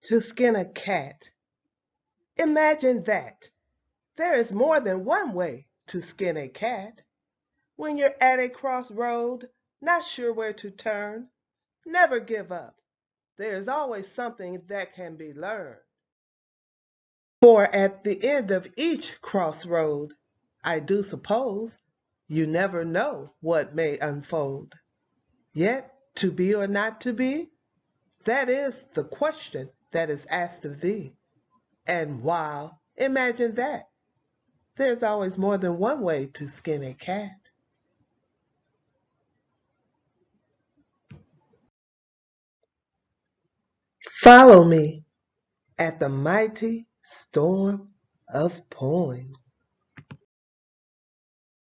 To skin a cat. Imagine that. There is more than one way to skin a cat. When you're at a crossroad, not sure where to turn, never give up. There is always something that can be learned. For at the end of each crossroad, I do suppose, you never know what may unfold. Yet, to be or not to be, that is the question that is asked of thee. And while, imagine that, there's always more than one way to skin a cat. Follow me at the mighty storm of poems.